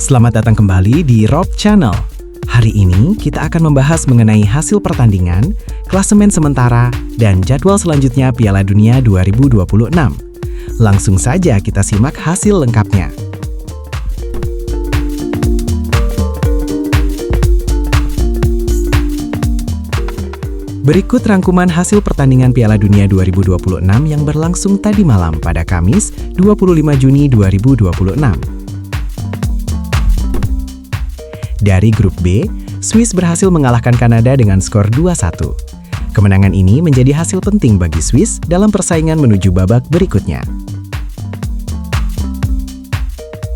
Selamat datang kembali di Rob Channel. Hari ini kita akan membahas mengenai hasil pertandingan, klasemen sementara, dan jadwal selanjutnya Piala Dunia 2026. Langsung saja kita simak hasil lengkapnya. Berikut rangkuman hasil pertandingan Piala Dunia 2026 yang berlangsung tadi malam pada Kamis 25 Juni 2026. Dari grup B, Swiss berhasil mengalahkan Kanada dengan skor 2-1. Kemenangan ini menjadi hasil penting bagi Swiss dalam persaingan menuju babak berikutnya.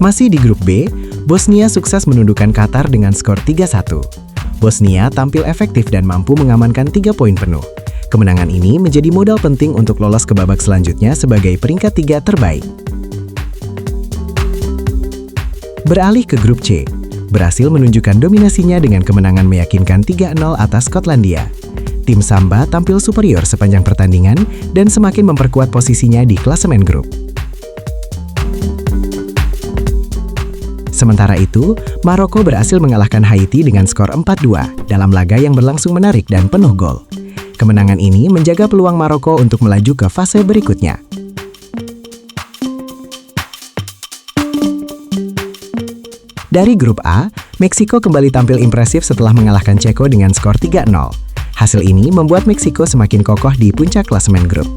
Masih di grup B, Bosnia sukses menundukkan Qatar dengan skor 3-1. Bosnia tampil efektif dan mampu mengamankan 3 poin penuh. Kemenangan ini menjadi modal penting untuk lolos ke babak selanjutnya sebagai peringkat 3 terbaik. Beralih ke grup C, berhasil menunjukkan dominasinya dengan kemenangan meyakinkan 3-0 atas Skotlandia. Tim Samba tampil superior sepanjang pertandingan dan semakin memperkuat posisinya di klasemen grup. Sementara itu, Maroko berhasil mengalahkan Haiti dengan skor 4-2 dalam laga yang berlangsung menarik dan penuh gol. Kemenangan ini menjaga peluang Maroko untuk melaju ke fase berikutnya. Dari grup A, Meksiko kembali tampil impresif setelah mengalahkan Ceko dengan skor 3-0. Hasil ini membuat Meksiko semakin kokoh di puncak klasemen grup.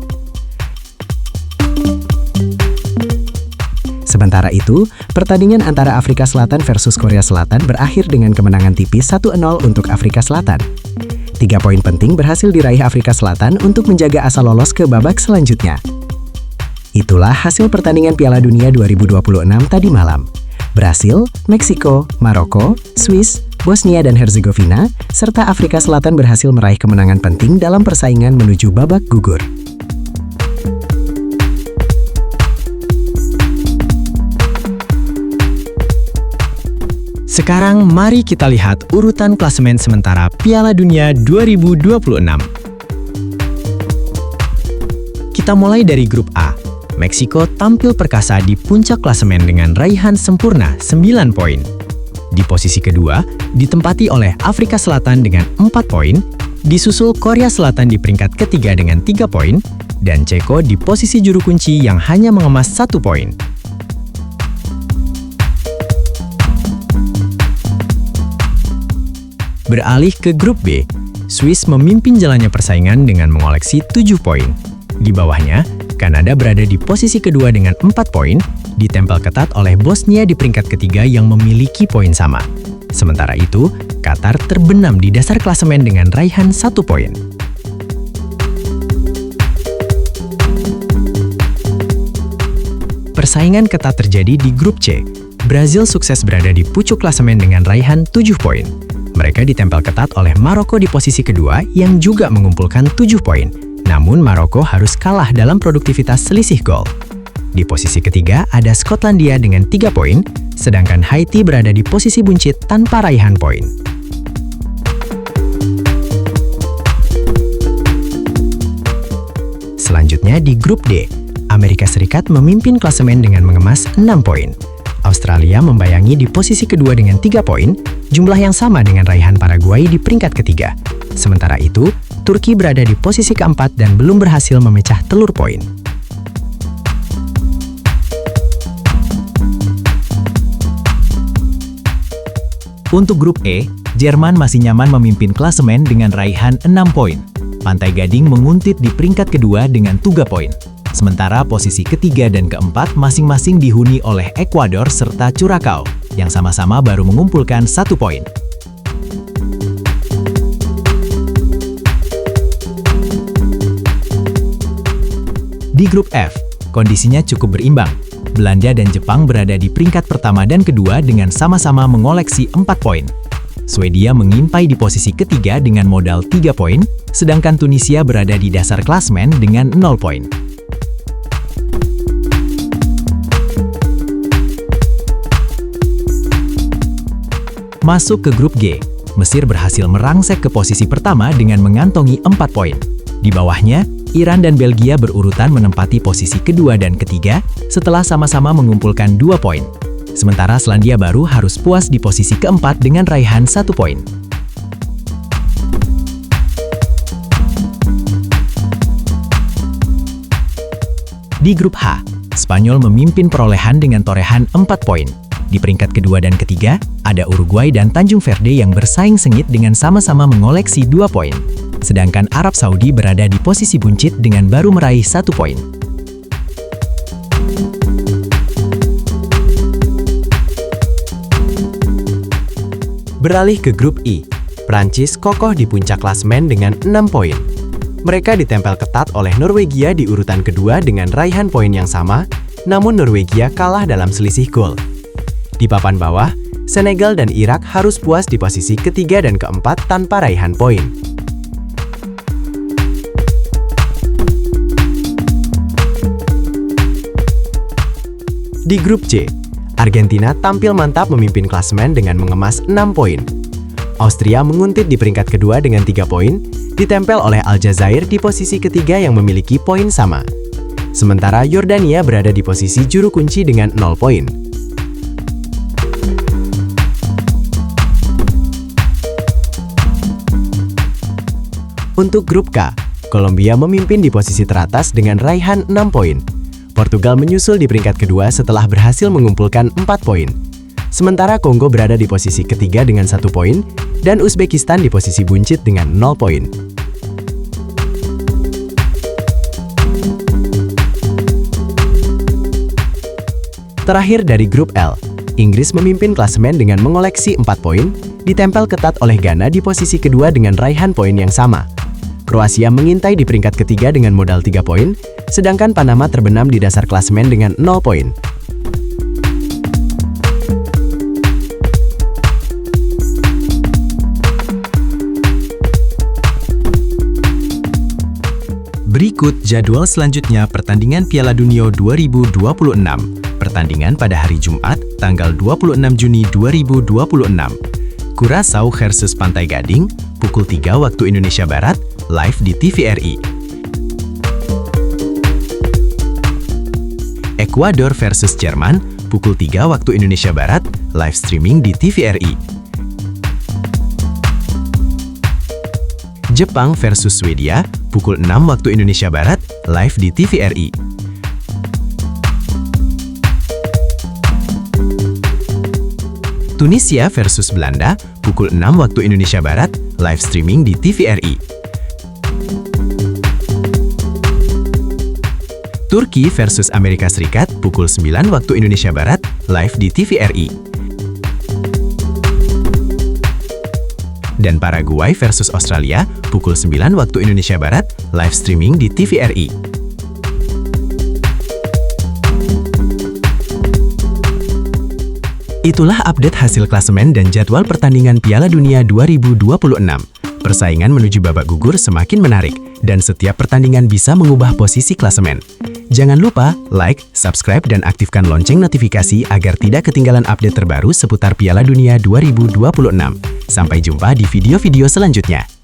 Sementara itu, pertandingan antara Afrika Selatan versus Korea Selatan berakhir dengan kemenangan tipis 1-0 untuk Afrika Selatan. 3 poin penting berhasil diraih Afrika Selatan untuk menjaga asa lolos ke babak selanjutnya. Itulah hasil pertandingan Piala Dunia 2026 tadi malam. Brasil, Meksiko, Maroko, Swiss, Bosnia dan Herzegovina, serta Afrika Selatan berhasil meraih kemenangan penting dalam persaingan menuju babak gugur. Sekarang mari kita lihat urutan klasemen sementara Piala Dunia 2026. Kita mulai dari grup A. Meksiko tampil perkasa di puncak klasemen dengan raihan sempurna 9 poin. Di posisi kedua, ditempati oleh Afrika Selatan dengan 4 poin, disusul Korea Selatan di peringkat ketiga dengan 3 poin, dan Ceko di posisi juru kunci yang hanya mengemas 1 poin. Beralih ke grup B, Swiss memimpin jalannya persaingan dengan mengoleksi 7 poin. Di bawahnya, Kanada berada di posisi kedua dengan 4 poin, ditempel ketat oleh Bosnia di peringkat ketiga yang memiliki poin sama. Sementara itu, Qatar terbenam di dasar klasemen dengan raihan 1 poin. Persaingan ketat terjadi di grup C. Brazil sukses berada di pucuk klasemen dengan raihan 7 poin. Mereka ditempel ketat oleh Maroko di posisi kedua yang juga mengumpulkan 7 poin. Namun Maroko harus kalah dalam produktivitas selisih gol. Di posisi ketiga ada Skotlandia dengan 3 poin, sedangkan Haiti berada di posisi buncit tanpa raihan poin. Selanjutnya di grup D, Amerika Serikat memimpin klasemen dengan mengemas 6 poin. Australia membayangi di posisi kedua dengan 3 poin, jumlah yang sama dengan raihan Paraguay di peringkat ketiga. Sementara itu, Turki berada di posisi keempat dan belum berhasil memecah telur poin. Untuk grup E, Jerman masih nyaman memimpin klasemen dengan raihan 6 poin. Pantai Gading menguntit di peringkat kedua dengan 3 poin. Sementara posisi ketiga dan keempat masing-masing dihuni oleh Ekuador serta Curaçao, yang sama-sama baru mengumpulkan 1 poin. Di grup F, kondisinya cukup berimbang. Belanda dan Jepang berada di peringkat pertama dan kedua dengan sama-sama mengoleksi 4 poin. Swedia mengintai di posisi ketiga dengan modal 3 poin, sedangkan Tunisia berada di dasar klasemen dengan 0 poin. Masuk ke grup G, Mesir berhasil merangsek ke posisi pertama dengan mengantongi 4 poin. Di bawahnya, Iran dan Belgia berurutan menempati posisi kedua dan ketiga setelah sama-sama mengumpulkan 2 poin. Sementara Selandia Baru harus puas di posisi keempat dengan raihan 1 poin. Di grup H, Spanyol memimpin perolehan dengan torehan 4 poin. Di peringkat kedua dan ketiga, ada Uruguay dan Tanjung Verde yang bersaing sengit dengan sama-sama mengoleksi 2 poin. Sedangkan Arab Saudi berada di posisi buncit dengan baru meraih 1 poin. Beralih ke grup I, Prancis kokoh di puncak klasemen dengan 6 poin. Mereka ditempel ketat oleh Norwegia di urutan kedua dengan raihan poin yang sama, namun Norwegia kalah dalam selisih gol. Di papan bawah, Senegal dan Irak harus puas di posisi ketiga dan keempat tanpa raihan poin. Di grup C, Argentina tampil mantap memimpin klasemen dengan mengemas 6 poin. Austria menguntit di peringkat kedua dengan 3 poin, ditempel oleh Aljazair di posisi ketiga yang memiliki poin sama. Sementara Yordania berada di posisi juru kunci dengan 0 poin. Untuk grup K, Kolombia memimpin di posisi teratas dengan raihan 6 poin. Portugal menyusul di peringkat kedua setelah berhasil mengumpulkan 4 poin. Sementara Kongo berada di posisi ketiga dengan 1 poin, dan Uzbekistan di posisi buncit dengan 0 poin. Terakhir dari grup L, Inggris memimpin klasemen dengan mengoleksi 4 poin, ditempel ketat oleh Ghana di posisi kedua dengan raihan poin yang sama. Kroasia mengintai di peringkat ketiga dengan modal 3 poin, sedangkan Panama terbenam di dasar klasemen dengan 0 poin. Berikut jadwal selanjutnya pertandingan Piala Dunia 2026. Pertandingan pada hari Jumat, tanggal 26 Juni 2026. Curaçao versus Pantai Gading, pukul 3 waktu Indonesia Barat, live di TVRI. Ekuador versus Jerman, pukul 3 waktu Indonesia Barat, live streaming di TVRI. Jepang versus Swedia, pukul 6 waktu Indonesia Barat, live di TVRI. Tunisia versus Belanda, pukul 6 waktu Indonesia Barat, live streaming di TVRI. Turki versus Amerika Serikat, pukul 9 waktu Indonesia Barat, live di TVRI. Dan Paraguay versus Australia, pukul 9 waktu Indonesia Barat, live streaming di TVRI. Itulah update hasil klasemen dan jadwal pertandingan Piala Dunia 2026. Persaingan menuju babak gugur semakin menarik, dan setiap pertandingan bisa mengubah posisi klasemen. Jangan lupa like, subscribe, dan aktifkan lonceng notifikasi agar tidak ketinggalan update terbaru seputar Piala Dunia 2026. Sampai jumpa di video-video selanjutnya.